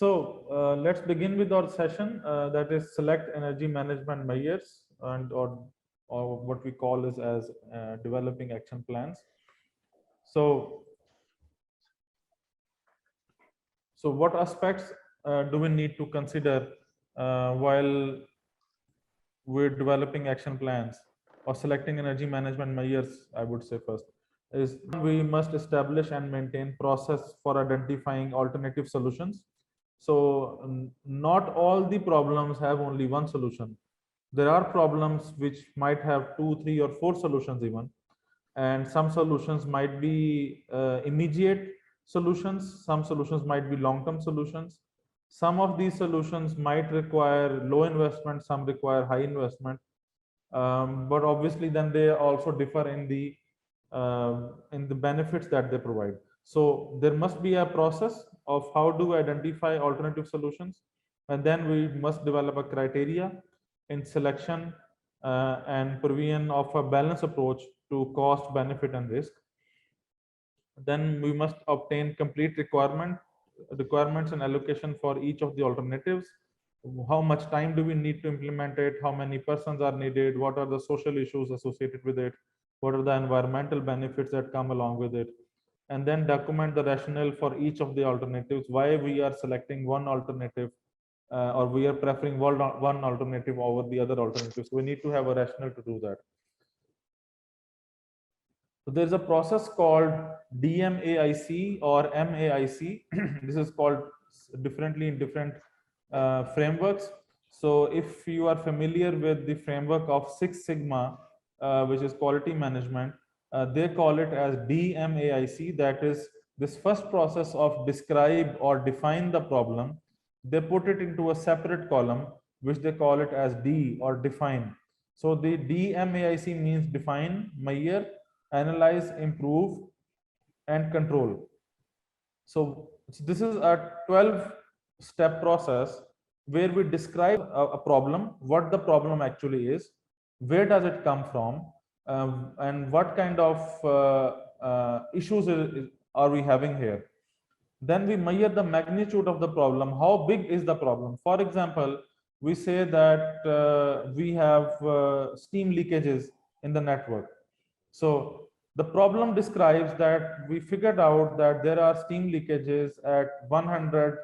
Let's begin with our session, that is select energy management measures and or what we call is as developing action plans. So, what aspects do we need to consider while we're developing action plans or selecting energy management measures? I would say first is we must establish and maintain process for identifying alternative solutions. So not all the problems have only one solution. There are problems which might have 2, 3, or 4 solutions even, and some solutions might be immediate solutions, some solutions might be long-term solutions. Some of these solutions might require low investment, some require high investment, but obviously then they also differ in the benefits that they provide. So there must be a process of how to identify alternative solutions, and then we must develop a criteria in selection and provision of a balanced approach to cost, benefit, and risk. Then we must obtain complete requirements and allocation for each of the alternatives. How much time do we need to implement it? How many persons are needed? What are the social issues associated with it? What are the environmental benefits that come along with it? And then document the rationale for each of the alternatives, why we are selecting one alternative or we are preferring one alternative over the other alternatives. So we need to have a rationale to do that. So there's a process called DMAIC or MAIC. This is called differently in different frameworks. So if you are familiar with the framework of Six Sigma, which is quality management, they call it as DMAIC. That is this first process of describe or define the problem. They put it into a separate column, which they call it as D or define. So the DMAIC means define, measure, analyze, improve, and control. So this is a 12-step process where we describe a problem, what the problem actually is, where does it come from, and what kind of issues are we having here. Then we measure the magnitude of the problem. How big is the problem? For example, we say that we have steam leakages in the network. So the problem describes that we figured out that there are steam leakages at 100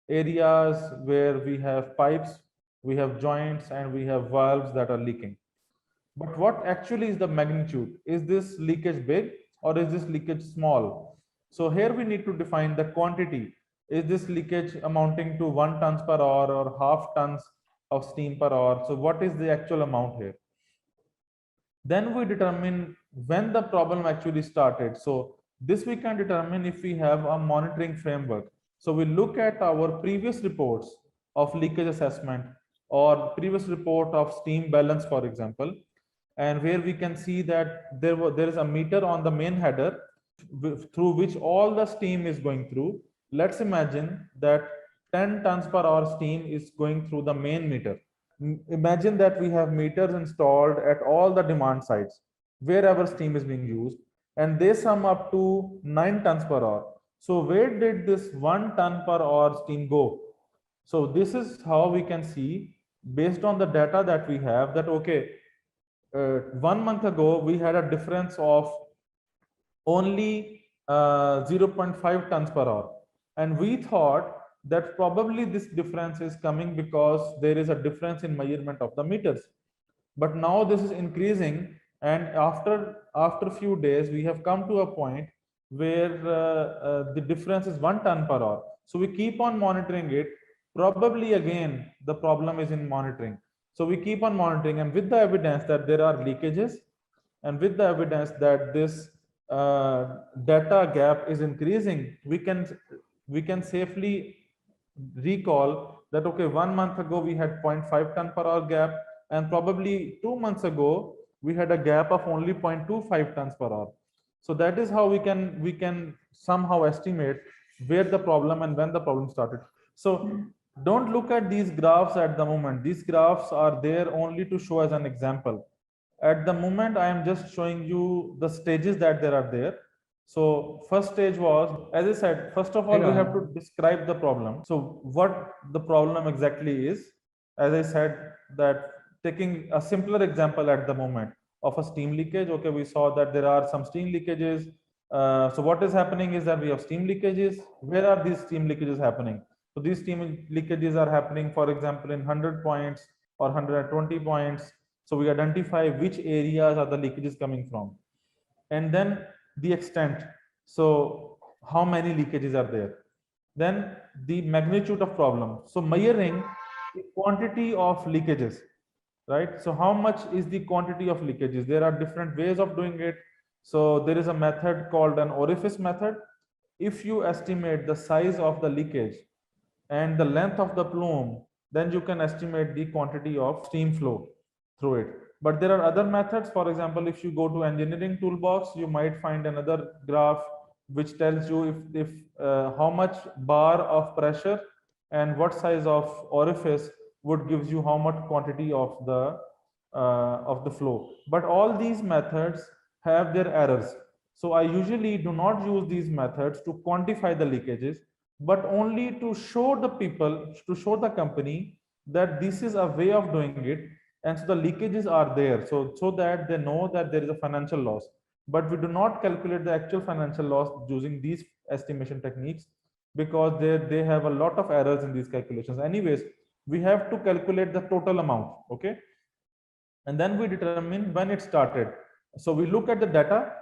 areas where we have pipes, we have joints, and we have valves that are leaking. But what actually is the magnitude? Is this leakage big or is this leakage small? So here we need to define the quantity. Is this leakage amounting to 1 tons per hour or half tons of steam per hour? So what is the actual amount here? Then we determine when the problem actually started. So this we can determine if we have a monitoring framework. So we look at our previous reports of leakage assessment or previous report of steam balance, for example, and where we can see that there is a meter on the main header through which all the steam is going through. Let's imagine that 10 tons per hour steam is going through the main meter. Imagine that we have meters installed at all the demand sites wherever steam is being used, and they sum up to 9 tons per hour. So where did this 1 ton per hour steam go? So this is how we can see, based on the data that we have, that okay, 1 month ago we had a difference of only 0.5 tons per hour, and we thought that probably this difference is coming because there is a difference in measurement of the meters. But now this is increasing, and after a few days we have come to a point where the difference is 1 ton per hour. So we keep on monitoring it. Probably again the problem is in monitoring. So we keep on monitoring, and with the evidence that there are leakages, and with the evidence that this data gap is increasing, we can safely recall that okay, 1 month ago we had 0.5 ton per hour gap, and probably 2 months ago we had a gap of only 0.25 tons per hour. So that is how we can somehow estimate where the problem and when the problem started. So don't look at these graphs at the moment. These graphs are there only to show as an example. At the moment I am just showing you the stages that there are there. So first stage was, as I said, first of all, we have to describe the problem. So what the problem exactly is, as I said, that taking a simpler example at the moment of a steam leakage. Okay, we saw that there are some steam leakages. So what is happening is that we have steam leakages. Where are these steam leakages happening? So these steam leakages are happening, for example, in 100 points or 120 points. So we identify which areas are the leakages coming from, and then the extent. So how many leakages are there? Then the magnitude of problem. So measuring the quantity of leakages, right? So how much is the quantity of leakages? There are different ways of doing it. So there is a method called an orifice method. If you estimate the size of the leakage and the length of the plume, then you can estimate the quantity of steam flow through it. But there are other methods. For example, if you go to engineering toolbox, you might find another graph which tells you if how much bar of pressure and what size of orifice would gives you how much quantity of the flow. But all these methods have their errors. So I usually do not use these methods to quantify the leakages, but only to show the people, to show the company that this is a way of doing it, and so the leakages are there, so that they know that there is a financial loss. But we do not calculate the actual financial loss using these estimation techniques, because they have a lot of errors in these calculations. Anyways, we have to calculate the total amount. Okay, and then we determine when it started. So we look at the data.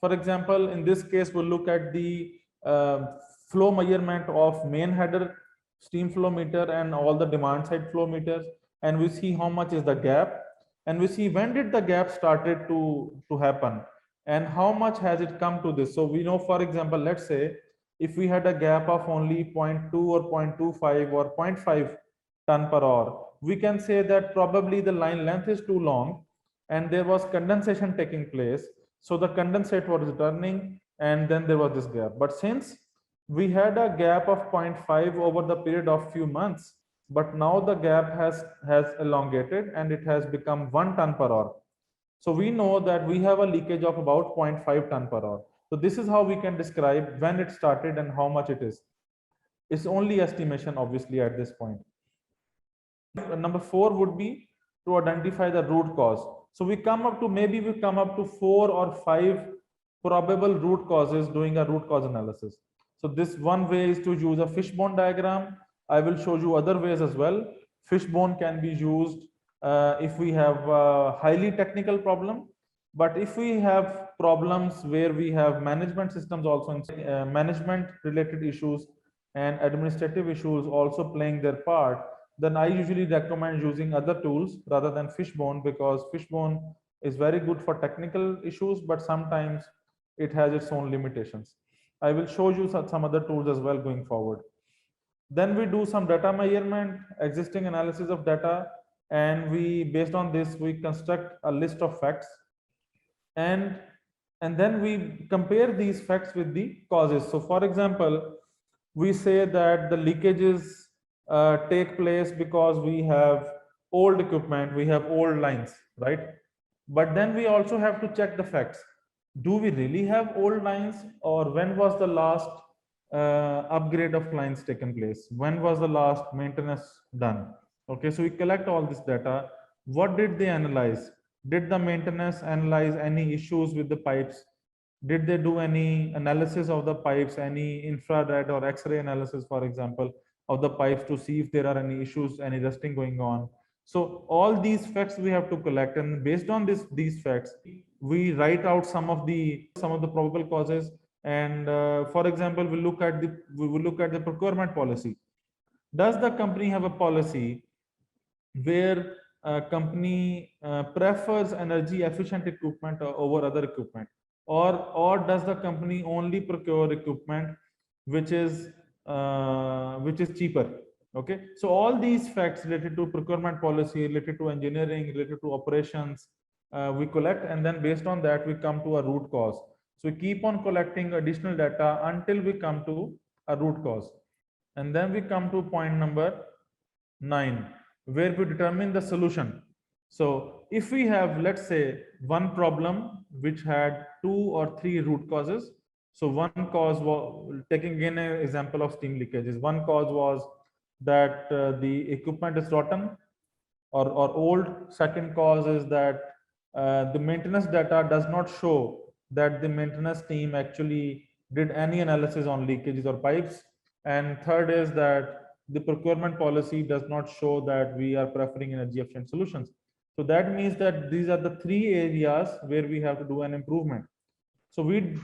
For example, in this case, we'll look at the flow measurement of main header steam flow meter and all the demand side flow meters, and we see how much is the gap, and we see when did the gap started to happen, and how much has it come to this. So we know, for example, let's say if we had a gap of only 0.2 or 0.25 or zero point 0.5 ton per hour, we can say that probably the line length is too long and there was condensation taking place. So the condensate was returning and then there was this gap. But since we had a gap of 0.5 over the period of few months, but now the gap has elongated and it has become 1 ton per hour. So we know that we have a leakage of about 0.5 ton per hour. So this is how we can describe when it started and how much it is. It's only estimation, obviously, at this point. Number 4 would be to identify the root cause. So we come up to 4 or 5 probable root causes doing a root cause analysis. So this one way is to use a fishbone diagram. I will show you other ways as well. Fishbone can be used if we have a highly technical problem. But if we have problems where we have management systems also, management related issues and administrative issues also playing their part, then I usually recommend using other tools rather than fishbone, because fishbone is very good for technical issues, but sometimes it has its own limitations. I will show you some other tools as well going forward. Then we do some data measurement, existing analysis of data, and based on this, we construct a list of facts, and then we compare these facts with the causes. So for example, we say that the leakages take place because we have old equipment, we have old lines, right? But then we also have to check the facts. Do we really have old lines, or when was the last upgrade of lines taken place? When was the last maintenance done? Okay, so we collect all this data. What did they analyze? Did the maintenance analyze any issues with the pipes? Did they do any analysis of the pipes, any infrared or X-ray analysis, for example, of the pipes to see if there are any issues, any rusting going on? So all these facts we have to collect, and based on these facts, we write out some of the probable causes. And for example, we will look at the procurement policy. Does the company have a policy where a company prefers energy efficient equipment over other equipment, or does the company only procure equipment which is cheaper? Okay, so all these facts related to procurement policy, related to engineering, related to operations, we collect, and then based on that we come to a root cause. So we keep on collecting additional data until we come to a root cause, and then we come to point number 9, where we determine the solution. So if we have, let's say, one problem which had 2 or 3 root causes, So one cause was, taking again an example of steam leakages, one cause was that the equipment is rotten or old. Second cause is that the maintenance data does not show that the maintenance team actually did any analysis on leakages or pipes. And third is that the procurement policy does not show that we are preferring energy efficient solutions. So that means that these are the three areas where we have to do an improvement. So we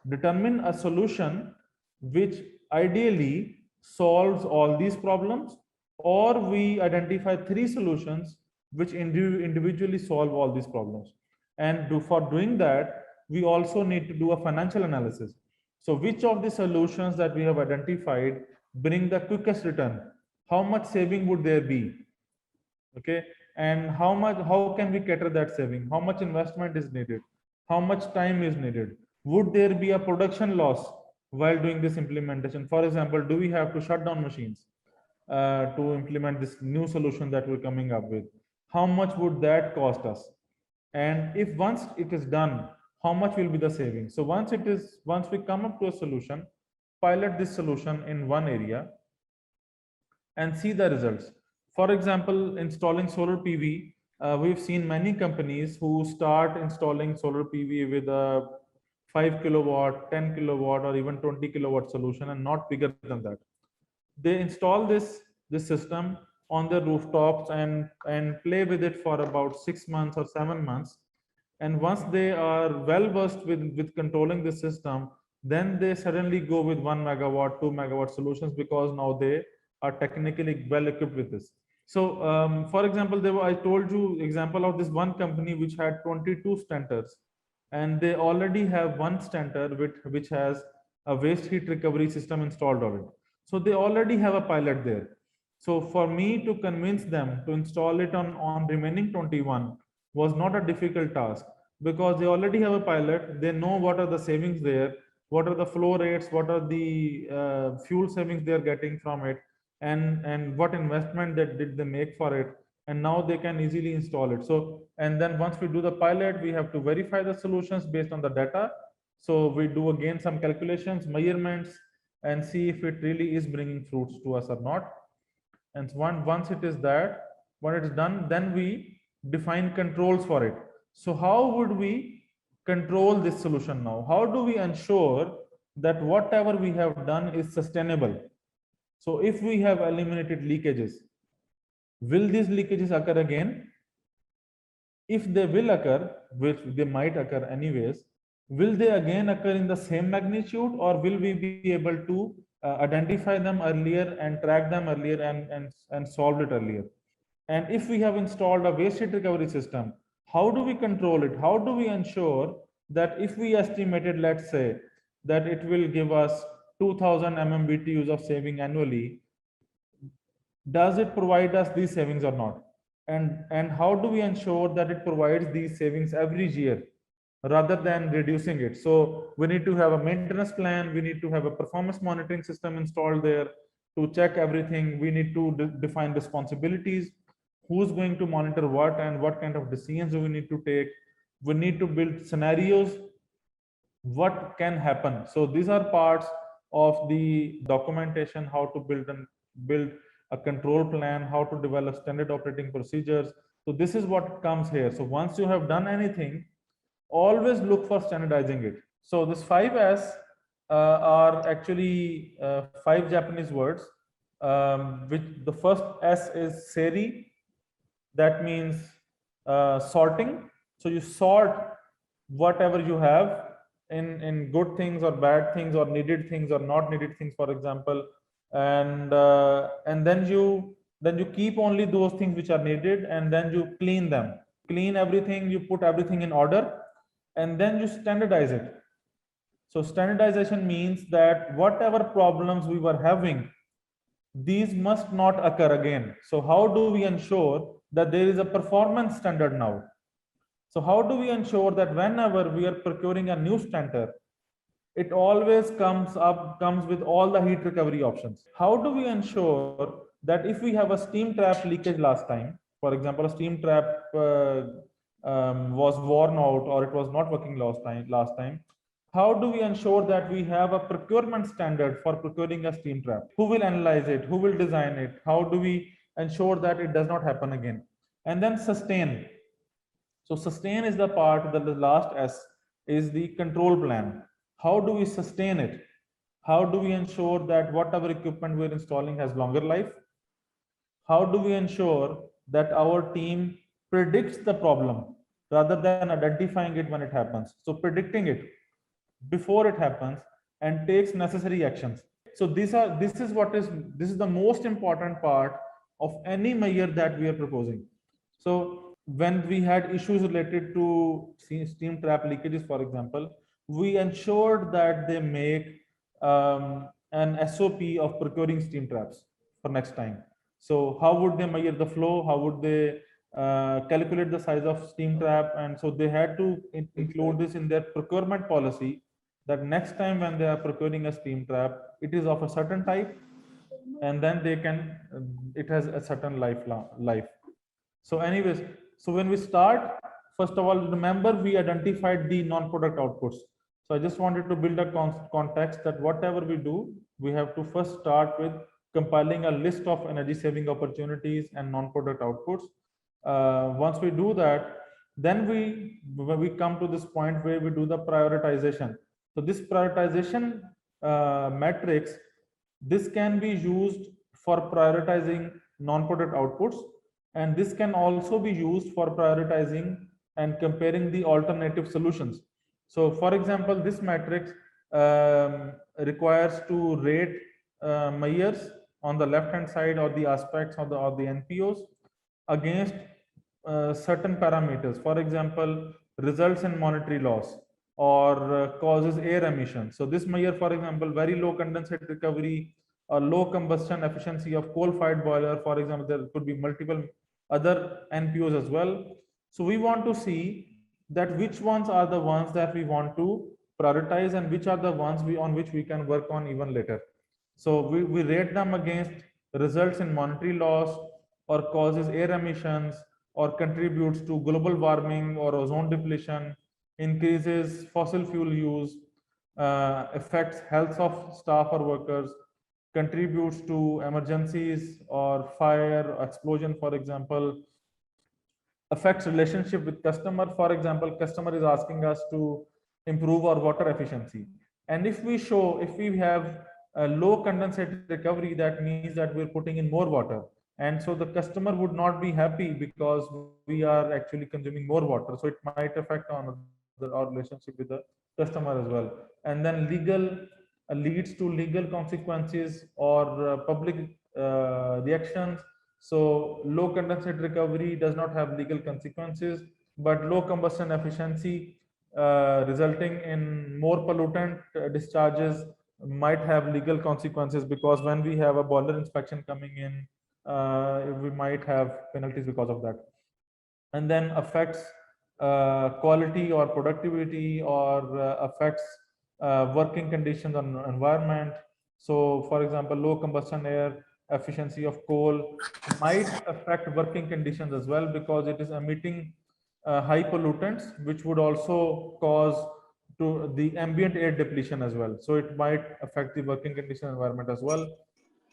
determine a solution which ideally solves all these problems, or we identify three solutions which individually solve all these problems. And for doing that, we also need to do a financial analysis. So which of the solutions that we have identified bring the quickest return? How much saving would there be? Okay, and how can we cater that saving? How much investment is needed? How much time is needed? Would there be a production loss while doing this implementation? For example, do we have to shut down machines to implement this new solution that we're coming up with? How much would that cost us? And if once it is done, how much will be the saving? So once we come up to a solution, pilot this solution in one area and see the results. For example, installing solar PV, we've seen many companies who start installing solar PV with a 5 kilowatt, 10 kilowatt, or even 20 kilowatt solution, and not bigger than that. They install this system on their rooftops and play with it for about 6 months or 7 months. And once they are well versed with controlling the system, then they suddenly go with 1 megawatt, 2 megawatt solutions, because now they are technically well equipped with this. So for example, I told you example of this one company which had 22 stenters, and they already have one stentor which has a waste heat recovery system installed on it. So they already have a pilot there. So for me to convince them to install it on remaining 21 was not a difficult task, because they already have a pilot. They know what are the savings there, what are the flow rates, what are the fuel savings they are getting from it, and what investment that did they make for it, and now they can easily install it. So, and then once we do the pilot, we have to verify the solutions based on the data. So we do again some calculations, measurements, and see if it really is bringing fruits to us or not. And once it is that, when it's done, then we define controls for it. So how would we control this solution now? How do we ensure that whatever we have done is sustainable? So if we have eliminated leakages, will these leakages occur again? If they will occur, which they might occur anyways, will they again occur in the same magnitude, or will we be able to identify them earlier and track them earlier and solve it earlier? And if we have installed a waste heat recovery system, how do we control it? How do we ensure that if we estimated, let's say, that it will give us 2000 MMBTUs of saving annually, does it provide us these savings or not? And how do we ensure that it provides these savings every year rather than reducing it? So we need to have a maintenance plan. We need to have a performance monitoring system installed there to check everything. We need to define responsibilities. Who's going to monitor what, and what kind of decisions do we need to take? We need to build scenarios. What can happen? So these are parts of the documentation, how to build a control plan, how to develop standard operating procedures. So this is what comes here. So once you have done anything, always look for standardizing it. So this 5S are actually 5 Japanese words, which the first S is seri. That means sorting. So you sort whatever you have in good things or bad things, or needed things or not needed things, for example, and then you keep only those things which are needed, and then you clean them, clean everything, you put everything in order, and then you standardize it. So standardization means that whatever problems we were having, these must not occur again. So how do we ensure that there is a performance standard now? So how do we ensure that whenever we are procuring a new stentor, it always comes with all the heat recovery options? How do we ensure that if we have a steam trap leakage last time, for example, a steam trap was worn out or it was not working last time, How do we ensure that we have a procurement standard for procuring a steam trap? Who will analyze it? Who will design it? How do we ensure that it does not happen again? And then sustain. So sustain is the part that the last S is the control plan. How do we sustain it? How do we ensure that whatever equipment we're installing has longer life? How do we ensure that our team predicts the problem rather than identifying it when it happens? So predicting it before it happens and takes necessary actions. So this is the most important part of any measure that we are proposing. So when we had issues related to steam trap leakages, for example, we ensured that they make an SOP of procuring steam traps for next time. So how would they measure the flow? How would they calculate the size of steam trap? And so they had to include this in their procurement policy, that next time when they are procuring a steam trap, it is of a certain type, and then they can, it has a certain life. So anyways, so when we start, first of all, remember we identified the non-product outputs. So I just wanted to build a context that whatever we do, we have to first start with compiling a list of energy saving opportunities and non-product outputs. Once we do that, then we come to this point where we do the prioritization. So this prioritization matrix, this can be used for prioritizing non-product outputs, and this can also be used for prioritizing and comparing the alternative solutions. So for example, this matrix requires to rate measures on the left hand side, or the aspects of the NPOs against certain parameters. For example, results in monetary loss, or causes air emissions. So this measure, for example, very low condensate recovery or low combustion efficiency of coal-fired boiler. For example, there could be multiple other NPOs as well. So we want to see that which ones are the ones that we want to prioritize, and which are the ones on which we can work on even later. So we rate them against results in monetary loss, or causes air emissions, or contributes to global warming or ozone depletion, increases fossil fuel use, affects health of staff or workers, contributes to emergencies or fire, explosion, for example, affects relationship with customer. For example, customer is asking us to improve our water efficiency. And if we have a low condensate recovery, that means that we're putting in more water. And so the customer would not be happy because we are actually consuming more water. So it might affect on our relationship with the customer as well. And then leads to legal consequences or public reactions. So low condensate recovery does not have legal consequences, but low combustion efficiency resulting in more pollutant discharges might have legal consequences, because when we have a boiler inspection coming in, we might have penalties because of that. And then affects quality or productivity, or affects working conditions on environment. So for example, low combustion air efficiency of coal might affect working conditions as well, because it is emitting high pollutants, which would also cause to the ambient air depletion as well. So it might affect the working condition environment as well.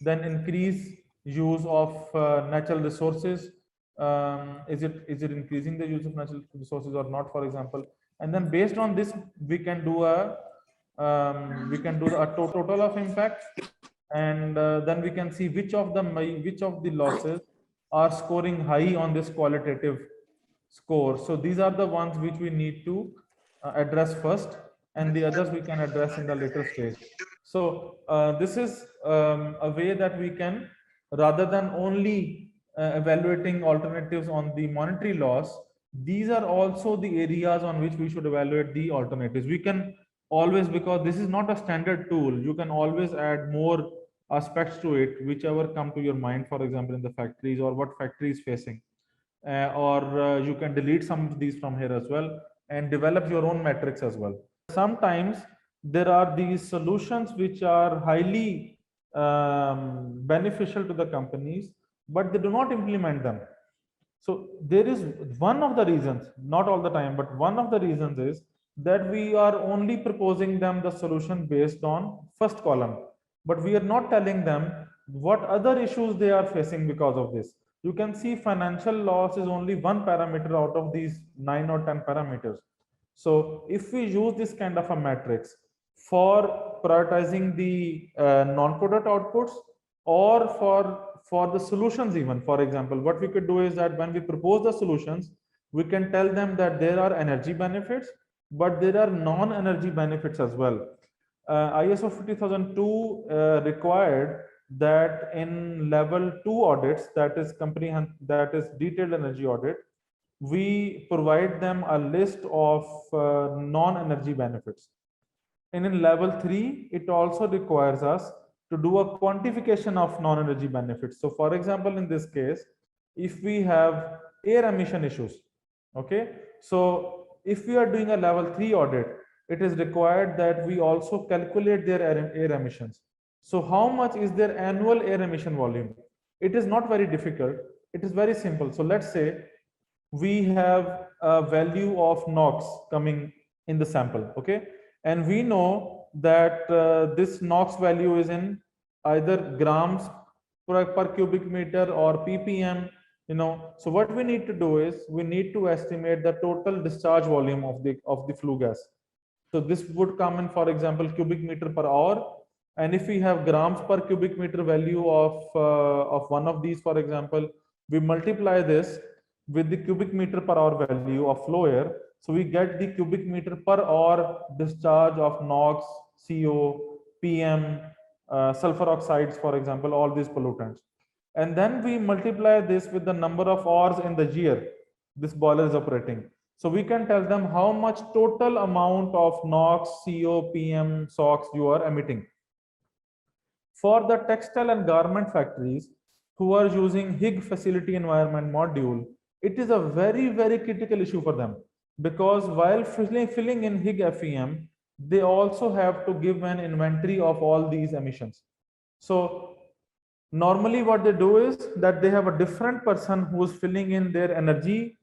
Then increase use of natural resources. Is it increasing the use of natural resources or not, for example? And then based on this, we can do a total of impact, and then we can see which of the losses are scoring high on this qualitative score. So these are the ones which we need to address first, and the others we can address in the later stage. So this is a way that we can, rather than only evaluating alternatives on the monetary loss, these are also the areas on which we should evaluate the alternatives. We can always, because this is not a standard tool, you can always add more aspects to it, whichever come to your mind, for example, in the factories, or what factory is facing. Or you can delete some of these from here as well, and develop your own metrics as well. Sometimes there are these solutions which are highly beneficial to the companies, but they do not implement them. So there is one of the reasons, not all the time, but one of the reasons is that we are only proposing them the solution based on first column, but we are not telling them what other issues they are facing because of this. You can see financial loss is only one parameter out of these 9 or 10 parameters. So if we use this kind of a matrix for prioritizing the non-product outputs, or for the solutions, even for example, what we could do is that when we propose the solutions, we can tell them that there are energy benefits, but there are non-energy benefits as well. ISO 50002 required that in level 2 audits, that is that is detailed energy audit, we provide them a list of non-energy benefits. And in level 3, it also requires us to do a quantification of non-energy benefits. So for example, in this case, if we have air emission issues, okay, so if we are doing a level 3 audit, it is required that we also calculate their air emissions. So how much is their annual air emission volume? It is not very difficult. It is very simple. So let's say we have a value of NOx coming in the sample, okay, and we know that this NOx value is in either grams per cubic meter or ppm, so what we need to do is we need to estimate the total discharge volume of the flue gas. So this would come in, for example, cubic meter per hour, and if we have grams per cubic meter value of one of these, for example, we multiply this with the cubic meter per hour value of flow air. So we get the cubic meter per hour discharge of NOx, CO, PM, sulfur oxides, for example, all these pollutants. And then we multiply this with the number of hours in the year this boiler is operating. So we can tell them how much total amount of NOx, CO, PM, SOx you are emitting. For the textile and garment factories who are using HIG facility environment module, it is a very, very critical issue for them, because while filling in HIG FEM, they also have to give an inventory of all these emissions. So normally what they do is that they have a different person who is filling in their energy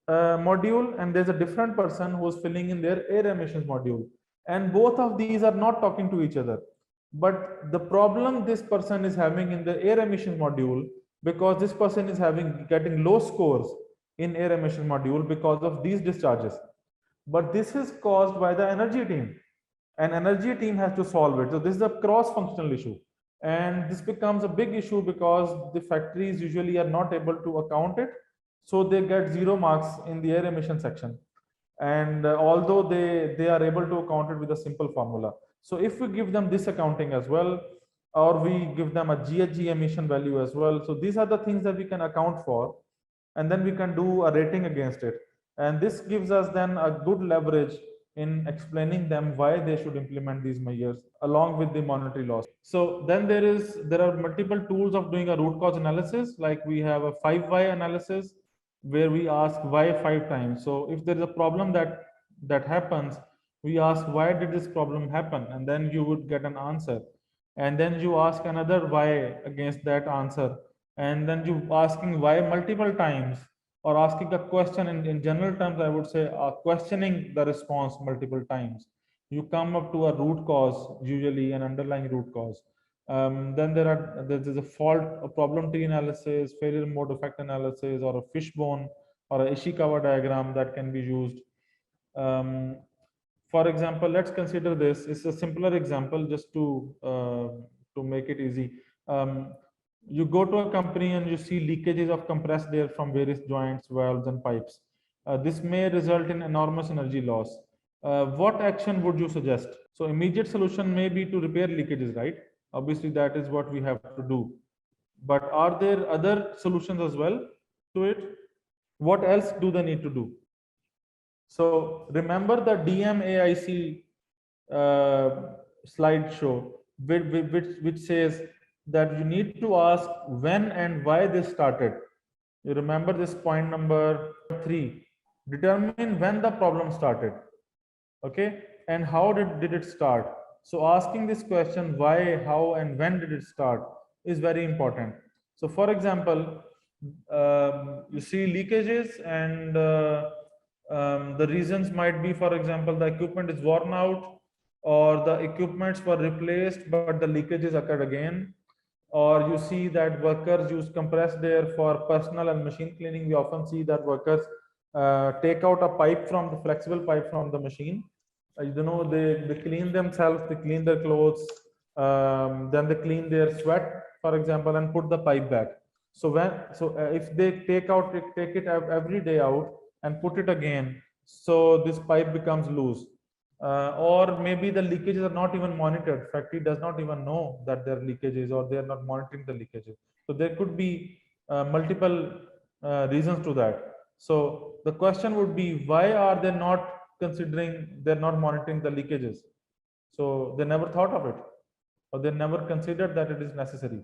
module, and there's a different person who is filling in their air emissions module, and both of these are not talking to each other. But the problem this person is having in the air emission module, because this person is getting low scores in air emission module because of these discharges, but this is caused by the energy team, and energy team has to solve it. So this is a cross functional issue, and this becomes a big issue because the factories usually are not able to account it, so they get 0 marks in the air emission section. And although they are able to account it with a simple formula. So if we give them this accounting as well, or we give them a GHG emission value as well, so these are the things that we can account for, and then we can do a rating against it, and this gives us then a good leverage in explaining them why they should implement these measures along with the monetary loss. So then there are multiple tools of doing a root cause analysis, like we have a 5 why analysis, where we ask why 5 times. So if there is a problem that happens, we ask why did this problem happen, and then you would get an answer, and then you ask another why against that answer, and then you asking why multiple times, or asking a question in general terms, I would say questioning the response multiple times. You come up to a root cause, usually an underlying root cause. Then there's a fault, a problem tree analysis, failure mode effect analysis, or a fishbone or a Ishikawa diagram that can be used. For example, let's consider this. It's a simpler example just to make it easy. You go to a company and you see leakages of compressed air from various joints, valves, and pipes. This may result in enormous energy loss. What action would you suggest? So immediate solution may be to repair leakages, right? Obviously, that is what we have to do. But are there other solutions as well to it? What else do they need to do? So remember the DMAIC slideshow, which says that you need to ask when and why this started. You remember this point number 3. Determine when the problem started. Okay, and how did it start? So asking this question, why, how, and when did it start, is very important. So for example, you see leakages, and The reasons might be, for example, the equipment is worn out, or the equipments were replaced, but the leakages occurred again, or you see that workers use compressed air for personal and machine cleaning. We often see that workers take out a pipe from the flexible pipe from the machine. They clean themselves, they clean their clothes, then they clean their sweat, for example, and put the pipe back. If they take it every day out and put it again, so this pipe becomes loose. Or maybe the leakages are not even monitored. Factory does not even know that there are leakages, or they are not monitoring the leakages. So there could be multiple reasons to that. So the question would be, why are they not considering, they're not monitoring the leakages? So they never thought of it, or they never considered that it is necessary.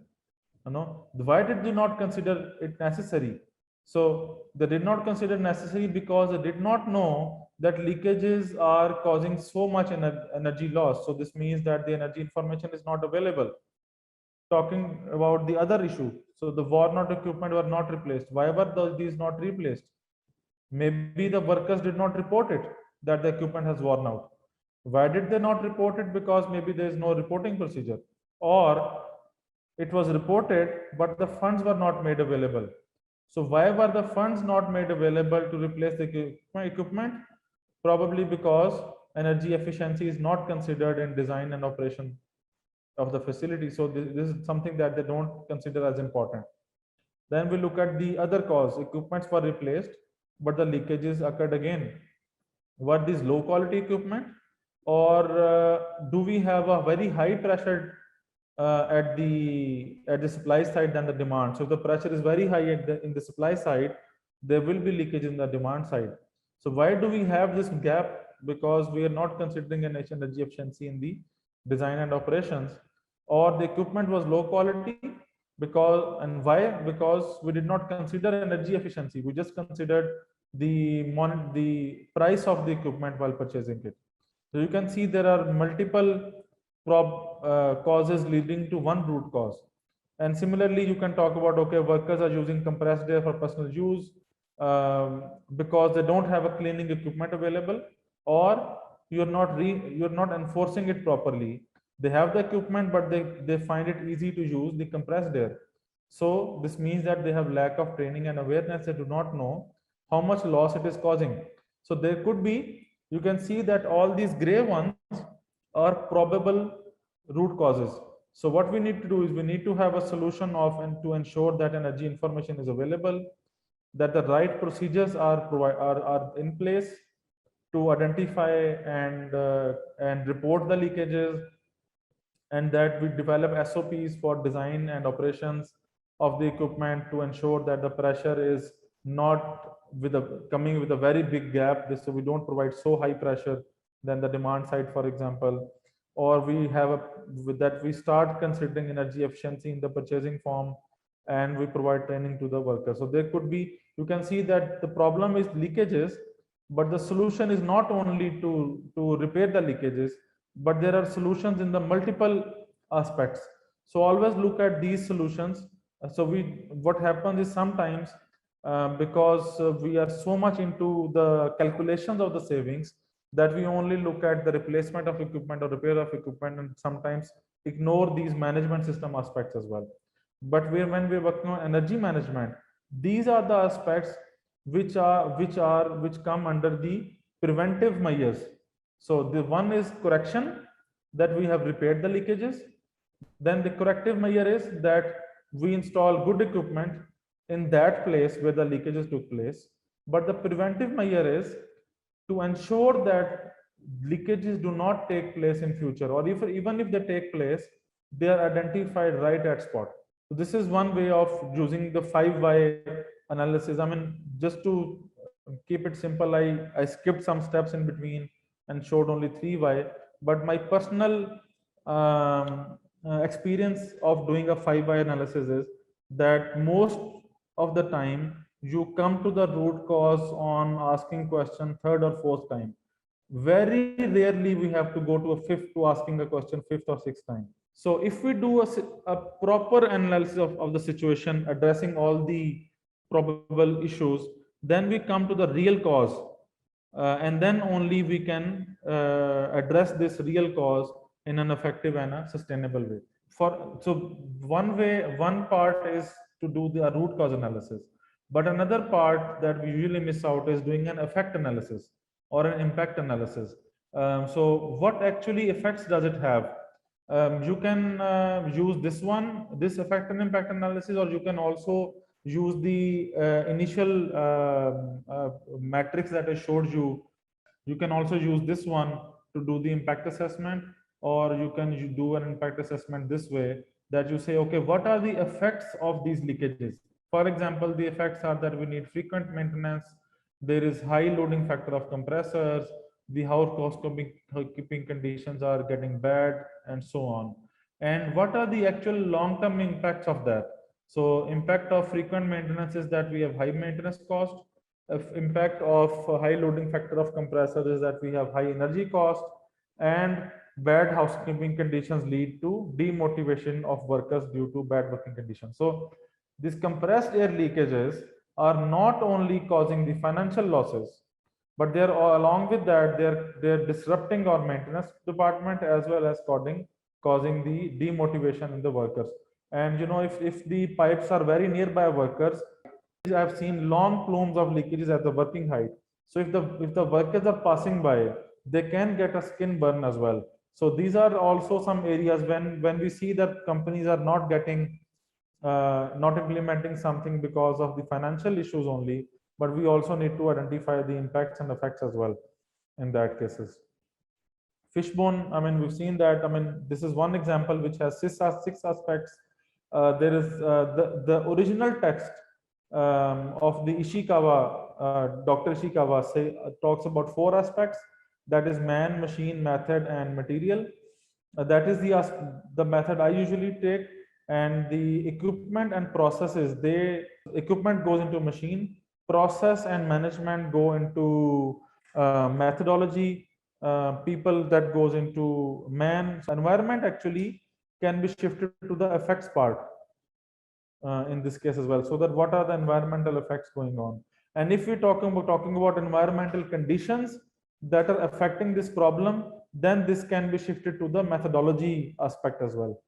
Why did they not consider it necessary? So they did not consider necessary because they did not know that leakages are causing so much energy loss. So this means that the energy information is not available. Talking about the other issue, so the worn out equipment were not replaced. Why were these not replaced? Maybe the workers did not report it that the equipment has worn out. Why did they not report it? Because maybe there is no reporting procedure, or it was reported but the funds were not made available. So why were the funds not made available to replace the equipment? Probably because energy efficiency is not considered in design and operation of the facility. So this is something that they don't consider as important. Then we look at the other cause. Equipments were replaced, but the leakages occurred again. Were these low quality equipment, or do we have a very high pressure at the supply side than the demand? So if the pressure is very high in the supply side, there will be leakage in the demand side. So why do we have this gap? Because we are not considering energy efficiency in the design and operations. Or the equipment was low quality, and why? Because we did not consider energy efficiency. We just considered the price of the equipment while purchasing it. So you can see there are multiple causes leading to one root cause. And similarly, you can talk about, okay, workers are using compressed air for personal use because they don't have a cleaning equipment available, or you're not enforcing it properly. They have the equipment, but they find it easy to use the compressed air. So this means that they have lack of training and awareness. They do not know how much loss it is causing. So there could be, you can see that all these gray ones are probable root causes. So what we need to do is we need to have a solution of, and to ensure that energy information is available, that the right procedures are in place to identify and report the leakages, and that we develop SOPs for design and operations of the equipment to ensure that the pressure is not coming with a very big gap. So we don't provide so high pressure than the demand side, for example. Or we have with that we start considering energy efficiency in the purchasing form, and we provide training to the worker. So there could be, you can see that the problem is leakages, but the solution is not only to repair the leakages, but there are solutions in the multiple aspects. So always look at these solutions. So what happens is sometimes because we are so much into the calculations of the savings, that we only look at the replacement of equipment or repair of equipment, and sometimes ignore these management system aspects as well. But when we're working on energy management, these are the aspects which come under the preventive measures. So the one is correction, that we have repaired the leakages. Then the corrective measure is that we install good equipment in that place where the leakages took place. But the preventive measure is to ensure that leakages do not take place in future, or even if they take place, they are identified right at spot. So this is one way of using the 5 why analysis. I mean, just to keep it simple, I skipped some steps in between and showed only 3 why. But my personal experience of doing a 5 why analysis is that most of the time you come to the root cause on asking question third or fourth time. Very rarely we have to go to a fifth to asking a question fifth or sixth time. So if we do a proper analysis of the situation, addressing all the probable issues, then we come to the real cause. and then only we can address this real cause in an effective and a sustainable way. So one part is to do the root cause analysis, but another part that we usually miss out is doing an effect analysis or an impact analysis. So what actually effects does it have? You can use this effect and impact analysis, or you can also use the initial matrix that I showed you. You can also use this one to do the impact assessment, or you can do an impact assessment this way, that you say, okay, what are the effects of these leakages? For example, the effects are that we need frequent maintenance, there is high loading factor of compressors, the housekeeping conditions are getting bad, and so on. And what are the actual long-term impacts of that? So impact of frequent maintenance is that we have high maintenance cost. Impact of high loading factor of compressor is that we have high energy cost, and bad housekeeping conditions lead to demotivation of workers due to bad working conditions. So these compressed air leakages are not only causing the financial losses, but they're along with that they're disrupting our maintenance department, as well as causing the demotivation in the workers. And if the pipes are very nearby workers, I've seen long plumes of leakages at the working height. So if the workers are passing by, they can get a skin burn as well. So these are also some areas when we see that companies are not implementing something because of the financial issues only, but we also need to identify the impacts and effects as well in that cases. Fishbone, I mean, we've seen that. I mean, this is one example which has six aspects. There is the original text of the Ishikawa, Dr. Ishikawa talks about four aspects. That is man, machine, method, and material. That is the method I usually take. And the equipment and processes, equipment goes into machine, process and management go into methodology, people that goes into man. So environment actually can be shifted to the effects part in this case as well. So that what are the environmental effects going on? And if we're talking about environmental conditions that are affecting this problem, then this can be shifted to the methodology aspect as well.